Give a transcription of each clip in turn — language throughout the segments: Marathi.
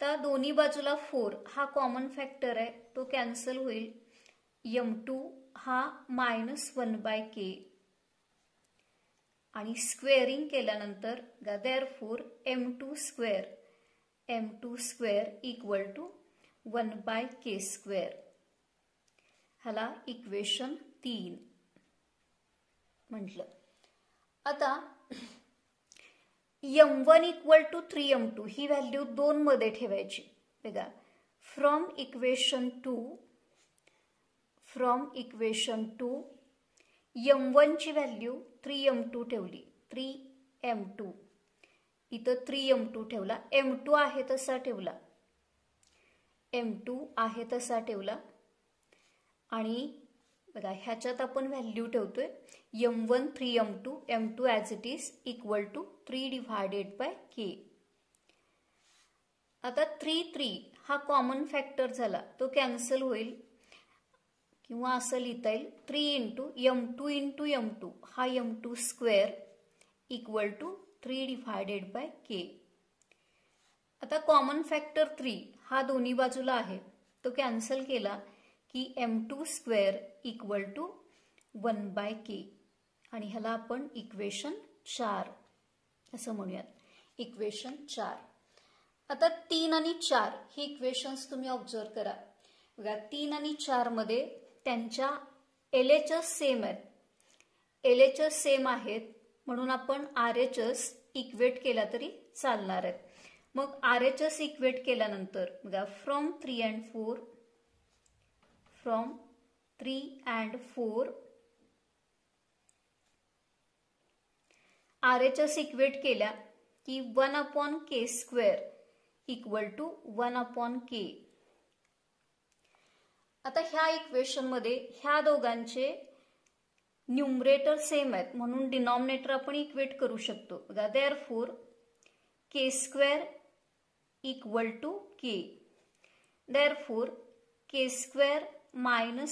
तर दोन्ही बाजूला 4 हा कॉमन फॅक्टर आहे, तो कॅन्सल होईल. m2 हा -1/k आणि स्क्वेअरिंग केल्यानंतर therefore m2 square equal to 1/k². ह्याला इक्वेशन 3 म्हटलं. आता m1 equal to 3m2 he value 2 मध्ये ठेवायची. बघा, फ्रॉम इक्वेशन 2 m1 ची व्हॅल्यू 3m2 ठेवली. 3m2 इथं 3m2 ठेवला. m2 आहे तसा ठेवला आणि बघा ह्याच्यात आपण व्हॅल्यू ठेवतोय m1 3m2 m2 as it is equal to 3/k. आता 3 हा कॉमन फॅक्टर झाला, तो कॅन्सल होईल किंवा असं लिहिता येईल 3 m2 हा m2 square equal to 3/k. आता कॉमन फॅक्टर 3 हा दोन्ही बाजूला आहे, तो कॅन्सल केला की m2 square equal to 1/k आणि ह्याला आपण इक्वेशन 4 असं म्हणूयात. इक्वेशन 4. आता 3 आणि 4 ही इक्वेशन्स तुम्ही ऑब्झर्व करा. बघा 3 आणि 4 मध्ये त्यांच्या LHS सेम आहेत म्हणून आपण RHS इक्वेट केला तरी चालणार आहेत. मग RHS इक्वेट केल्यानंतर बघा फ्रॉम 3 and 4 RHS इक्वेट केल्या की 1/k² इक्वल टू 1/k. आता ह्या इक्वेशन मध्ये ह्या दोघांचे न्यूमरेटर सेम आहेत म्हणून डिनॉमिनेटर आपण इक्वेट करू शकतो. बघा therefore k² equal to k. Therefore k²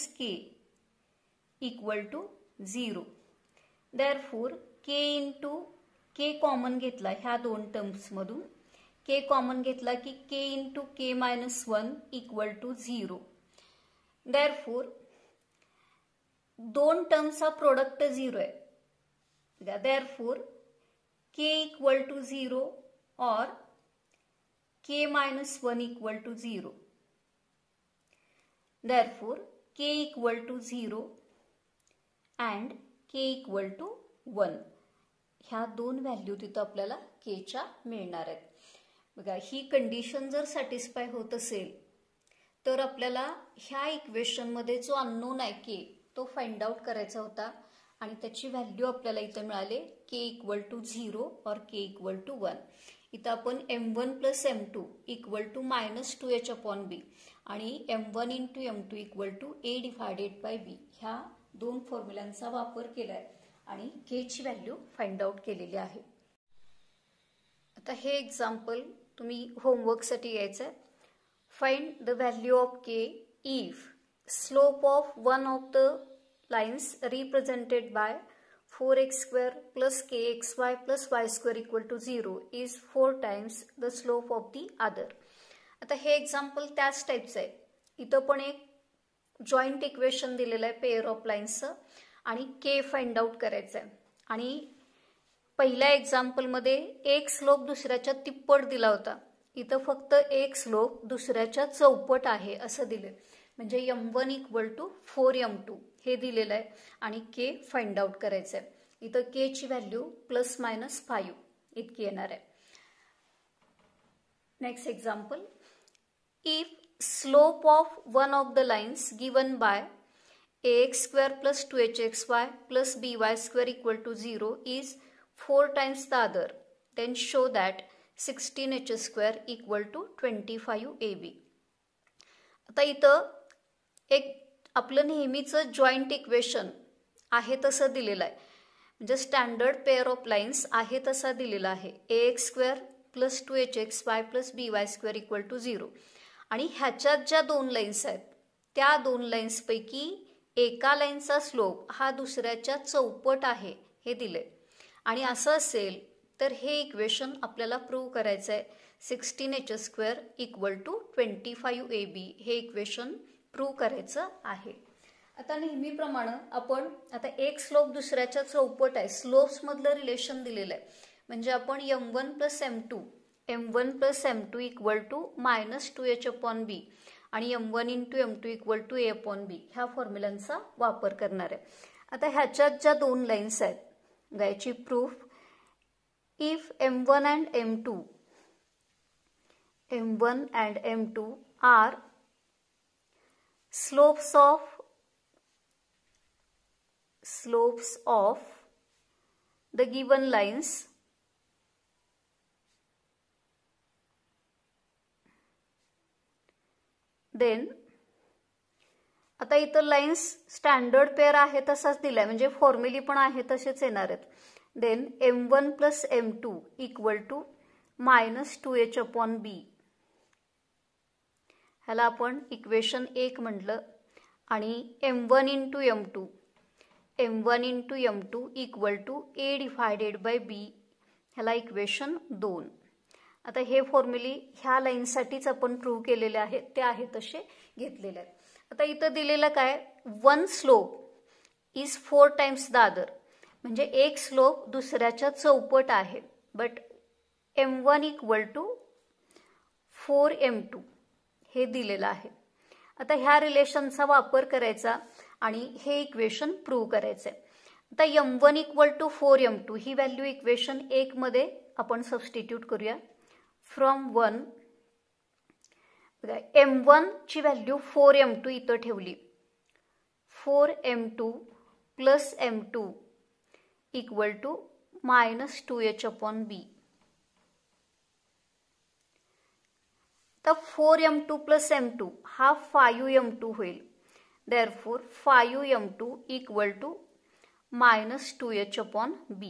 - k equal to 0. Therefore k common घेतला ह्या दोन टर्म्स मधून, k कॉमन घेतला की k × k - 1 equal to 0. Therefore दोन टर्म्सचा प्रोडक्ट 0 आहे. देअरफॉर k इक्वल टू 0 और k - 1 equal to 0. Therefore k equal to 0 and k equal to 1. ह्या दोन व्हॅल्यू तिथं आपल्याला k च्या मिळणार आहेत. बघा ही कंडिशन जर सॅटिस्फाय होत असेल तर आपल्याला ह्या इक्वेशन मध्ये जो अननोन आहे k तो फाइंड आउट करायचा होता आणि त्याची व्हॅल्यू आपल्याला इथं मिळाले k इक्वल टू 0 और k इक्वल टू 1. इथं आपण m1 + m2 equal to -2h/b आणि m1 × m2 equal to a/b ह्या दोन फॉर्म्युलांचा वापर केलाय आणि k ची व्हॅल्यू फाइंड आउट केलेली आहे. आता हे एक्झाम्पल तुम्ही होमवर्कसाठी घ्यायचं आहे. Find the value of k if slope of one of the lines represented by 4x² plus kxy plus y² equal to 0 is 4 times the slope of the other. आता हे एक्झाम्पल त्याच टाईपचं आहे. इथं पण एक जॉईंट इक्वेशन दिलेलं आहे पेअर ऑफ लाईन्सचं आणि k फाइंड आउट करायचं आहे. आणि पहिल्या एक्झाम्पलमध्ये एक स्लोप दुसऱ्याच्या तिप्पट दिला होता. इथं फक्त एक स्लोप दुसऱ्याच्या चौपट आहे असं दिले, म्हणजे m1 इक्वल टू 4m2 हे दिलेलं आहे आणि k फाइंड आउट करायचं आहे. इथं k ची व्हॅल्यू ±5 इतकी येणार आहे. Next example. If slope of one of the lines given by ax² + 2hxy + by² equal to 0 is 4 times the other, then show that 16h² equal to 25ab. आता इथं एक आपलं नेहमीचं जॉईंट इक्वेशन आहे तसं दिलेलं आहे, म्हणजे स्टँडर्ड पेअर ऑफ लाईन्स आहे तसा दिलेला आहे ax² + 2hxy + by² equal to 0. आणि ह्याच्यात ज्या दोन लाईन्स आहेत त्या दोन लाईन्सपैकी एका लाईनचा स्लोप हा दुसऱ्याच्या चौपट आहे हे दिले. आणि असं असेल तर हे इक्वेशन आपल्याला प्रूव्ह करायचं आहे. 16h² इक्वल टू 25AB हे इक्वेशन प्रूव्ह करायचं आहे. आता नेहमीप्रमाणे आपण आता एक स्लोप दुसऱ्याच्या चौपट आहे, स्लोप्समधलं रिलेशन दिलेलं आहे. म्हणजे आपण m1 + m1 + m2 equal to -2h/b आणि m1 × m2 equal to a/b ह्या फॉर्म्युलांचा वापर करणार आहे. आता ह्याच्यात ज्या दोन लाईन्स आहेत याची proof, if m1 and m2 are slopes of the given lines, then आता इथं लाईन्स स्टँडर्ड पेअर आहे तसाच दिलाय, म्हणजे फॉर्म्युली पण आहे तसेच येणार आहेत. Then m1 + m2 equal to -2h/b ह्याला आपण इक्वेशन 1 म्हटलं. आणि m1 × m2 equal to a/b ह्याला इक्वेशन 2. आता हे फॉर्म्युली ह्या लाईनसाठीच आपण प्रूव्ह केलेले आहेत, ते आहे तसे घेतलेले आहेत. आता इथं दिलेलं काय, one slope is 4 times the other, म्हणजे एक स्लोप दुसऱ्याच्या चौपट आहे. But m1 equal to 4m2 हे दिलेलं आहे. आता ह्या रिलेशनचा वापर करायचा आणि हे इक्वेशन प्रूव्ह करायचं आहे. आता m1 इक्वल टू 4m2 ही व्हॅल्यू इक्वेशन 1 मध्ये आपण सबस्टिट्यूट करूया. फ्रॉम 1 m1 ची व्हॅल्यू 4m2 इथं ठेवली. 4m2 + m2 equal to -2h/b. तर 4m2 + m2 हा 5m2 होईल. Therefore 5m2 equal to -2h/b.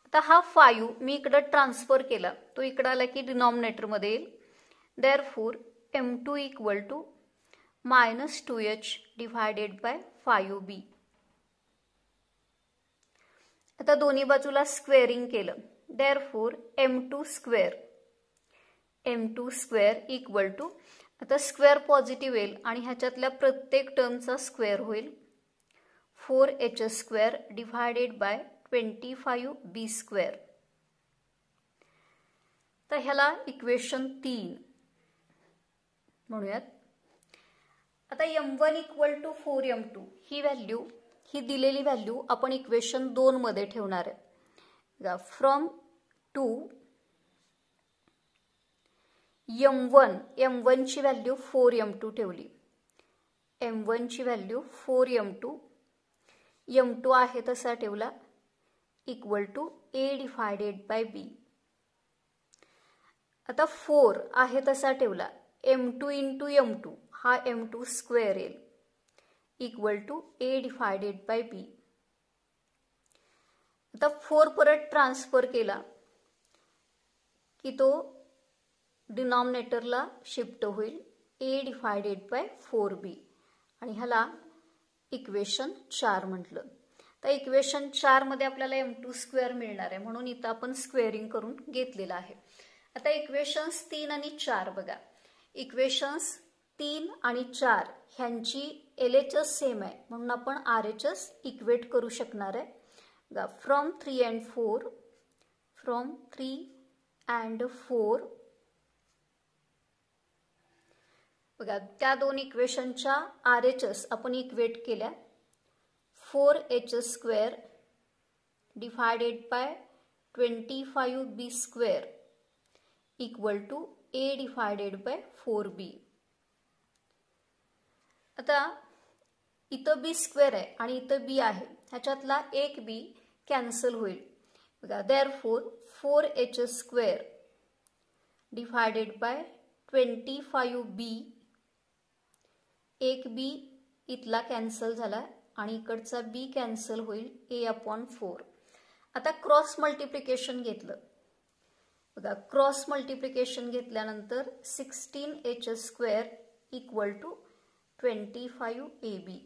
आता हा 5 मी इकडे ट्रान्सफर केला, तो इकडे आला की डिनॉमिनेटर मध्ये येईल. Therefore m2 equal to -2h/5b. आता दोन्ही बाजूला स्क्वेअरिंग केलं. देअरफॉर m2² इक्वल टू, आता स्क्वेअर पॉझिटिव्ह येईल आणि ह्याच्यातल्या प्रत्येक टर्मचा स्क्वेअर होईल. 4h² / 25b². तर ह्याला इक्वेशन 3 म्हणूयात. आता m1 इक्वल टू 4m2 ही व्हॅल्यू, ही दिलेली व्हॅल्यू आपण इक्वेशन 2 मध्ये ठेवणार आहे. फ्रॉम 2 m1 ची व्हॅल्यू 4m2 ठेवली. m1 ची व्हॅल्यू 4m2, m2 आहे तसा ठेवला इक्वल टू a/b. आता 4 आहे तसा ठेवला. m2 × m2 हा m2² येईल इक्वल टू a/b. आता 4 परत ट्रान्सफर केला की तो डिनॉमिनेटरला शिफ्ट होईल a/4b आणि ह्याला इक्वेशन 4 म्हटलं. तर इक्वेशन 4 मध्ये आपल्याला m2² मिळणार आहे, म्हणून इथं आपण स्क्वेअरिंग करून घेतलेलं आहे. आता इक्वेशन्स 3 आणि 4 बघा. इक्वेशन्स 3 आणि 4 ह्यांची LHS सेम आहे, म्हणून आपण RHS इक्वेट करू शकणार आहे. फ्रॉम 3 and 4 बघा, त्या दोन इक्वेशनच्या RHS आपण इक्वेट केल्या. 4h² / 25b² equal to a/4b. आता इथं b² आहे आणि इथं b आहे, ह्याच्यातला एक b कॅन्सल होईल. बघा, देअरफॉर 4h² / 25b, एक b इथला कॅन्सल झाला आणि इकडचा b कॅन्सल होईल a/4. आता क्रॉस मल्टिप्लिकेशन घेतलं. बघा, क्रॉस मल्टिप्लिकेशन घेतल्यानंतर 16h² इक्वल टू 25ab.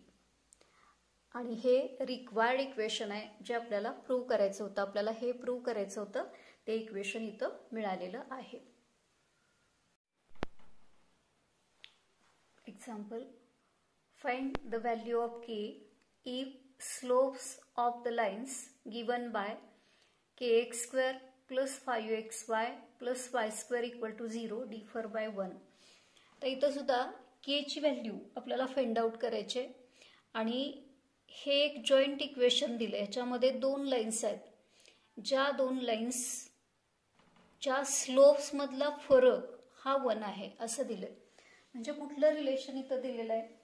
आणि हे रिक्वायर्ड इक्वेशन आहे जे आपल्याला प्रूव्ह करायचं होतं. आपल्याला हे प्रूव्ह करायचं होतं, ते इक्वेशन इथं मिळालेलं आहे. Example, find the value of k if slopes of the lines given by kx square plus 5xy plus y square equal to 0 differ by 1. तर इथं सुद्धा k ची व्हॅल्यू आपल्याला फाइंड आउट करायचे आणि हे एक जॉइंट इक्वेशन दिले. ह्याच्यामध्ये दोन लाईन्स आहेत, ज्या दोन लाईन्सच्या स्लोप्स मधला फरक हा 1 आहे असं दिलंय. म्हणजे कुठलं रिलेशन इथं दिलेलं आहे,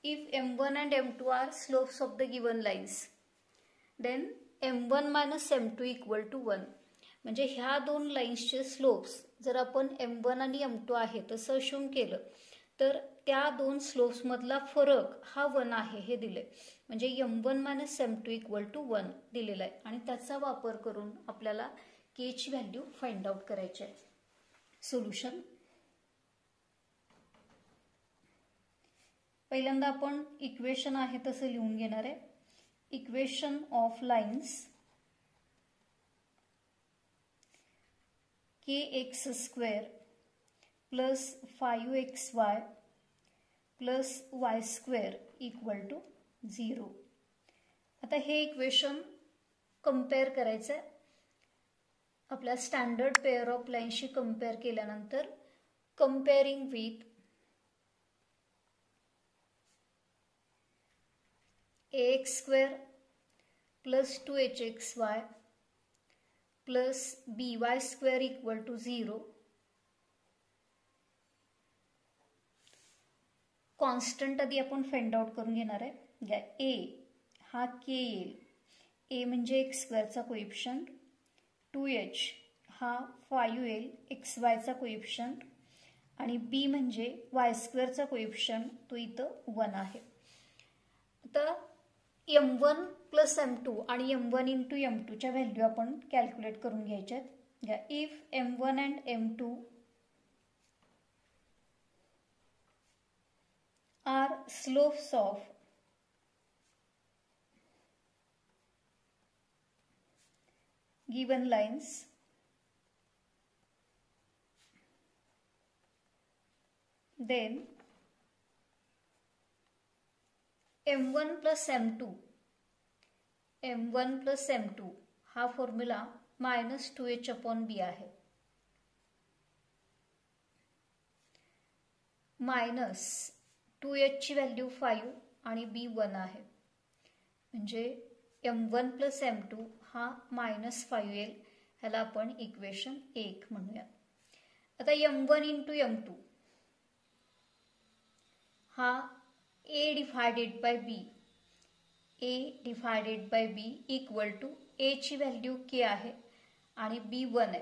if m1 and m2 are slopes of the given lines then m1 minus m2 equal to 1. म्हणजे ह्या दोन लाईन्सचे स्लोप्स जर आपण m1 आणि m2 आहे तसं अश्यूम केलं तर त्या दोन स्लोप्स मधला फरक हा 1 आहे हे दिले. म्हणजे m1 minus m2 equal to 1 दिलेला आहे आणि त्याचा वापर करून आपल्याला k ची व्हॅल्यू फाइंड आउट करायची आहे. सोल्युशन, पहिल्यांदा आपण इक्वेशन आहे तसं लिहून घेणार आहे. Equation of lines kx square plus 5xy plus y square equal to 0. आता हे इक्वेशन कंपेअर करायचं आहे. आपल्या स्टँडर्ड पेअर ऑफ लाईन्सशी कंपेअर केल्यानंतर comparing with ax square plus 2hxy plus by square equal to 0. Constant आधी आपण फाइंड आउट करून घेणार आहे. a हा k येईल, a म्हणजे x स्क्वेअरचा कोएफिशियंट, 2h हा 5 येईल xy चा कोएफिशियंट आणि b म्हणजे y स्क्वेअरचा कोएफिशियंट, तो इथं 1 आहे. आता m1 प्लस m2 आणि m1 इंटू m2 च्या व्हॅल्यू आपण कॅल्क्युलेट करून घ्यायच्यात. If m1 and m2 are slopes of given lines then m1 plus m2 हा फॉर्म्युला मायनस 2h अपॉन बी आहे. मायनस 2h ची व्हॅल्यू 5 आणि b 1 आहे. म्हणजे m1 प्लस m2 हा मायनस 5 येईल. ह्याला आपण इक्वेशन 1 म्हणूया. आता m1 इंटू m2 हा a divided by b equal to a ची व्हॅल्यू k आहे आणि b 1 आहे.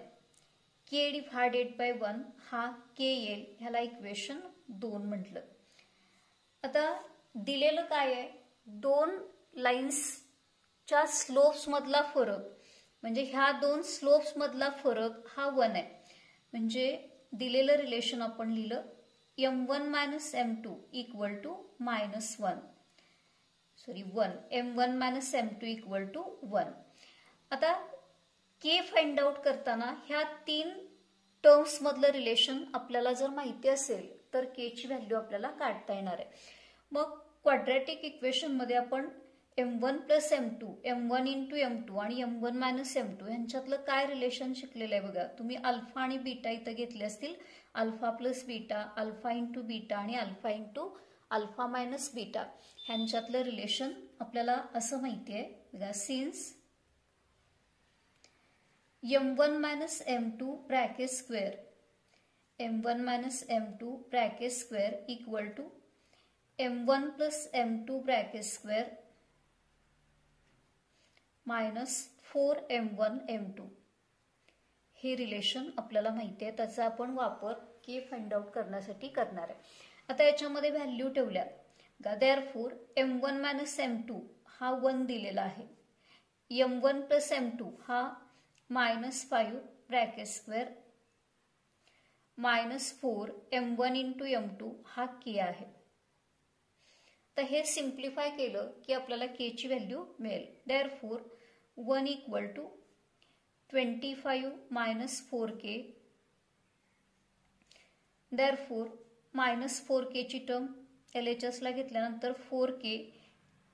k डिवाइडेड बाय 1 हा k येईल. ह्याला इक्वेशन 2 म्हटलं. आता दिलेलं काय आहे, दोन लाईन्सच्या स्लोप्स मधला फरक म्हणजे ह्या दोन स्लोप्स मधला फरक हा 1 आहे. म्हणजे दिलेलं रिलेशन आपण लिहिलं m1 minus m2 equal to minus 1. m1 minus m2 equal to 1. आता k फाइंड आउट करताना ह्या तीन टर्म्स मधलं रिलेशन आपल्याला जर माहिती असेल तर k ची व्हॅल्यू आपल्याला काढता येणार आहे. मग क्वाड्रॅटिक इक्वेशन मध्ये आपण m1 plus m2, m1 into m2 आणि m1 मायनस m2 यांच्यातलं काय रिलेशन शिकलेलं आहे बघा. तुम्ही अल्फा आणि बीटा इथं घेतले असतील. Alpha plus beta, alpha into beta आणि alpha into alpha minus beta ह्यांच्यातलं रिलेशन आपल्याला असं माहिती आहे बघा. Since m1 minus m2 bracket square m1 minus m2 bracket square equal to m1 plus m2 bracket square minus 4m1 m2 हे रिलेशन आपल्याला माहिती आहे. त्याचा आपण वापर k फाइंड आउट करण्यासाठी करणार आहे. आता याच्यामध्ये व्हॅल्यू ठेवल्या देअरफॉर m1 मायनस m2 हा 1 दिलेला आहे. m1 प्लस m2 हा minus 5 bracket square minus 4 m1 into m2 हा k आहे. तर हे सिम्प्लिफाय केलं की आपल्याला के ची व्हॅल्यू मिळेल. Therefore 1 equal to 25 minus 4k. Therefore minus 4k ची टर्म LHSला घेतल्यानंतर 4k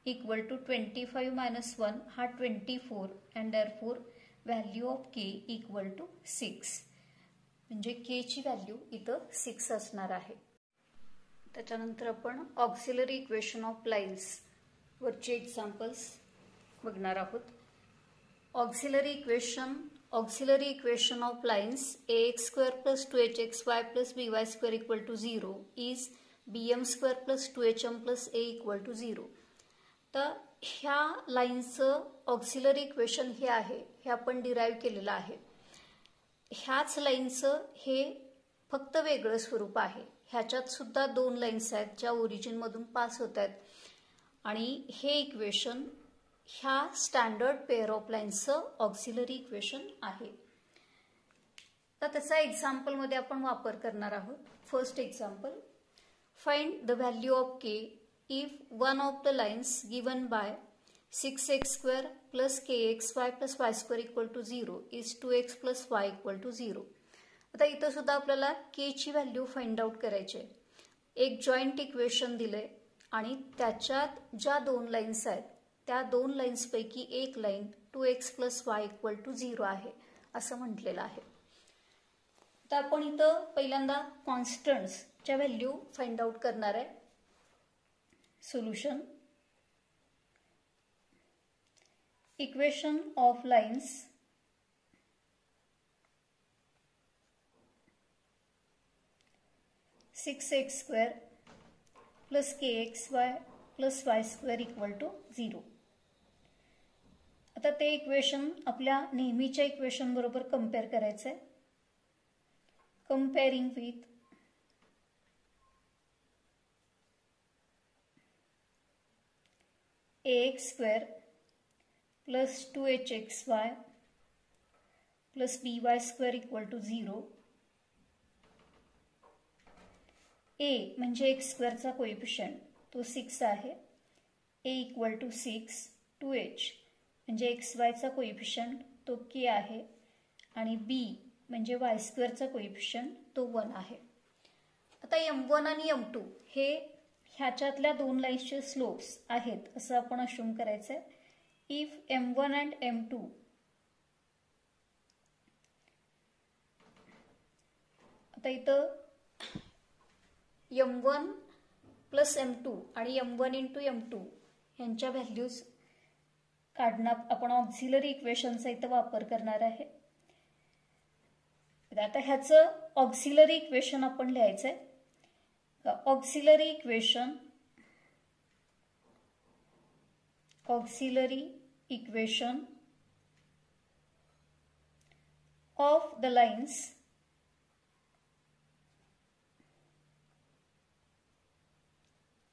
इक्वल टू 25 मायनस 1 हा 24 and therefore value of k equal to 6. म्हणजे के ची व्हॅल्यू इथं 6 असणार आहे. त्याच्यानंतर आपण ऑक्सिलरी इक्वेशन ऑफ लाईन्स वरचे एक्झाम्पल्स बघणार आहोत. Auxiliary equation of lines ax square plus 2hxy plus by square equal to 0 is bm square plus 2hm plus a equal to 0. तर ह्या लाईन्सचं ऑक्सिलरी इक्वेशन हे आहे, हे आपण डिराईव्ह केलेलं आहे. ह्याच लाईनचं हे फक्त वेगळं स्वरूप आहे. ह्याच्यात सुद्धा 2 लाईन्स आहेत ज्या ओरिजिनमधून पास होत आहेत आणि हे इक्वेशन ह्या स्टँडर्ड पेअर ऑफ लाईन्सचं ऑक्सिलरी इक्वेशन आहे. तर त्याचा एक्झाम्पलमध्ये आपण वापर करणार आहोत. First example, find the value of K if one of the lines given by 6x square plus kxy plus y square equal to 0 is 2x plus y equal to 0. आता इथं सुद्धा आपल्याला के ची व्हॅल्यू फाइंड आउट करायची आहे. एक जॉईंट इक्वेशन दिले आणि त्याच्यात ज्या 2 लाईन्स आहेत त्या 2 लाईन्सपैकी एक line 2x plus y equal to 0 आहे असं म्हटलेलं आहे. तर आपण इथं पहिल्यांदा कॉन्स्टंट्सच्या व्हॅल्यू फाइंड आउट करणार आहे. Solution, equation of lines six x square plus kxy plus y square equal to 0. आता ते इक्वेशन आपल्या नेहमीच्या इक्वेशन बरोबर कंपेअर करायचं आहे. Comparing with ax square plus 2hxy plus by square equal to 0. a म्हणजे एक्स स्क्वेअरचा कोएफिशियंट तो 6 आहे. a equal to 6. 2h म्हणजे एक्स वायचा कोएफिशियंट तो k आहे आणि b म्हणजे y स्क्वेअरचा कोएफिशियंट तो 1 आहे. आता m1 आणि m2 हे ह्याच्यातल्या 2 लाईन्सचे स्लोप्स आहेत असं आपण अश्युम करायचं आहे. इफ m1 अँड m2 आता इथं m1 प्लस m2 आणि m1 इंटू m2 ह्यांच्या व्हॅल्यूज काढणं आपण ऑक्सिलरी इक्वेशनचा इथं वापर करणार आहे. आता ह्याचं ऑक्सिलरी इक्वेशन आपण लिहायचं आहे. Auxiliary equation of the lines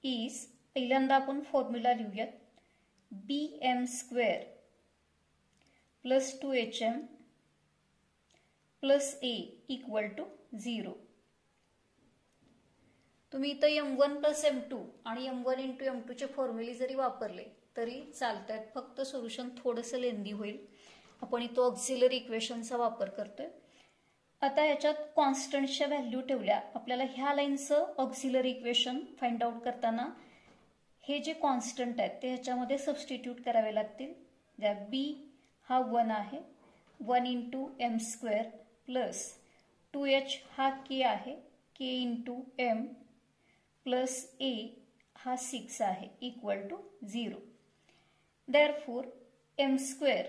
is, पहिल्यांदा आपण फॉर्म्युला लिहूयात, bm square plus 2hm plus a equal to 0. तुम्ही इथं m1 प्लस m2 आणि m1 इंटू m2 चे फॉर्म्युले जरी वापरले तरी चालतात, फक्त सोल्युशन थोडंसं लेंदी होईल. आपण इथं ऑक्सिलरी इक्वेशनचा वापर करतोय. आता याच्यात कॉन्स्टंटच्या व्हॅल्यू ठेवल्या. आपल्याला ह्या लाईनचं ऑक्सिलरी इक्वेशन फाइंड आउट करताना हे जे कॉन्स्टंट आहेत ते ह्याच्यामध्ये सबस्टिट्यूट करावे लागतील. ज्या b हा 1 आहे, 1 into m square plus 2h हा k आहे, k into m plus a हा 6 आहे equal to 0. Therefore m square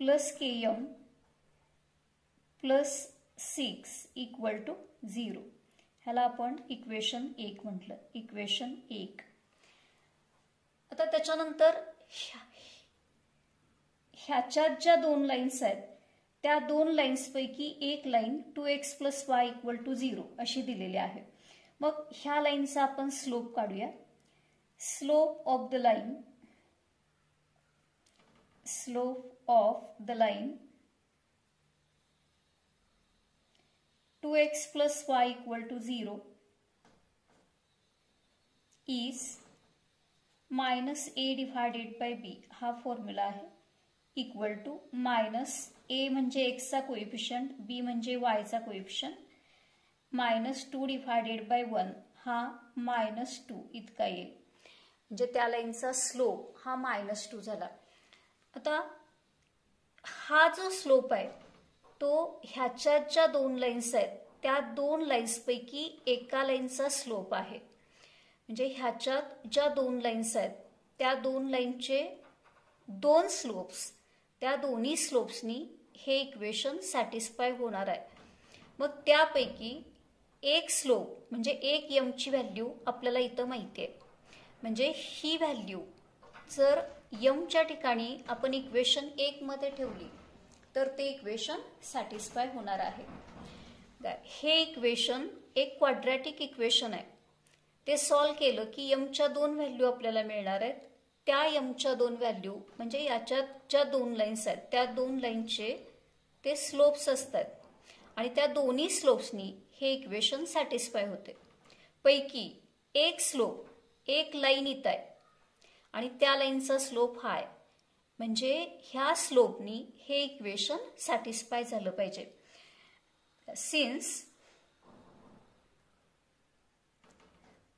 plus km plus 6 equal to 0. ह्याला आपण इक्वेशन 1 म्हटलं, इक्वेशन 1. आता त्याच्यानंतर ह्याच्यात ज्या 2 लाईन्स आहेत त्या 2 लाईन्सपैकी एक line 2x plus y equal to 0 अशी दिलेली आहे. मग ह्या लाईनचा आपण स्लोप काढूया. Slope of the line 2x plus y equal to 0 is minus A divided by B हा फॉर्म्युला आहे, इक्वल टू मायनस ए म्हणजे एक्सचा कोएफिशियंट, बी म्हणजे वायचा कोएफिशियंट, -2 डिवायडेड बाय 1 हा -2 इतका येईल. म्हणजे त्या लाईनचा स्लोप हा -2 झाला. आता हा जो स्लोप आहे तो ह्याच्यात ज्या दोन लाईन्स आहेत त्या दोन लाईन्सपैकी एका लाईनचा स्लोप आहे. म्हणजे ह्याच्यात ज्या दोन लाईन्स आहेत त्या दोन लाईनचे दोन स्लोप्स, त्या दोन्ही स्लोप्सनी हे इक्वेशन सॅटिस्फाय होणार आहे. मग त्यापैकी एक स्लोप म्हणजे एक यमची व्हॅल्यू आपल्याला इथं माहिती आहे. म्हणजे ही व्हॅल्यू जर यमच्या ठिकाणी आपण इक्वेशन 1 मध्ये ठेवली तर ते इक्वेशन सॅटिस्फाय होणार आहे. हे इक्वेशन एक क्वाड्रॅटिक इक्वेशन आहे. ते सॉल्व केलं की यमच्या दोन व्हॅल्यू आपल्याला मिळणार आहेत. त्या यमच्या दोन व्हॅल्यू म्हणजे याच्यात ज्या दोन लाईन्स आहेत त्या दोन लाईनचे ते स्लोप्स असतात आणि त्या दोन्ही स्लोप्सनी हे इक्वेशन सॅटिस्फाय होते. पैकी एक स्लोप, एक लाईन इथं आहे आणि त्या लाईनचा स्लोप हा आहे. म्हणजे ह्या स्लोपनी हे इक्वेशन सॅटिस्फाय झालं पाहिजे. Since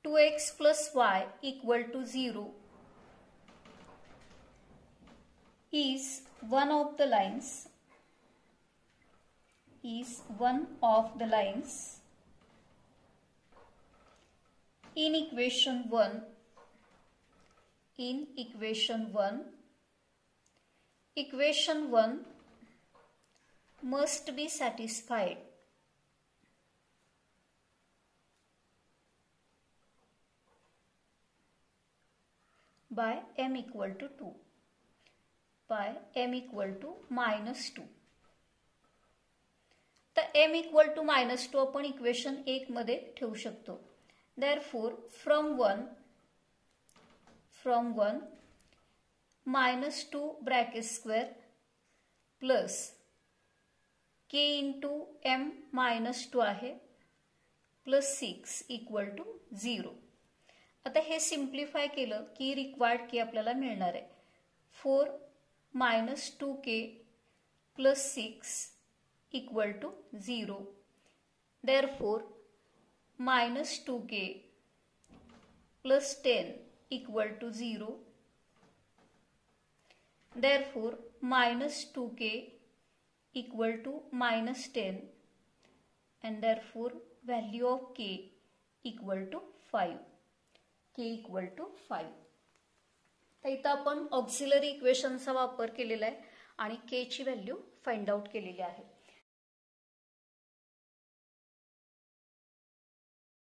2x plus y equal to 0 is one of the lines in equation 1 equation 1 must be satisfied by m equal to 2 by m equal to -2. तर m equal to -2 आपण इक्वेशन 1 मध्ये ठेवू शकतो. Therefore from 1 -2 bracket square plus k into m -2 आहे plus 6 equal to 0. आता हे सिम्प्लिफाय केलं की रिक्वायर्ड के आपल्याला मिळणार आहे. 4 -2k plus 6 equal to 0. Therefore -2k plus 10 equal to 0. Therefore -2k equal to -10 and therefore value of k equal to 5. k equal to 5. तर इथं आपण ऑक्झिलरी इक्वेशनचा वापर केलेला आहे आणि k ची व्हॅल्यू फाइंड आउट केलेली आहे.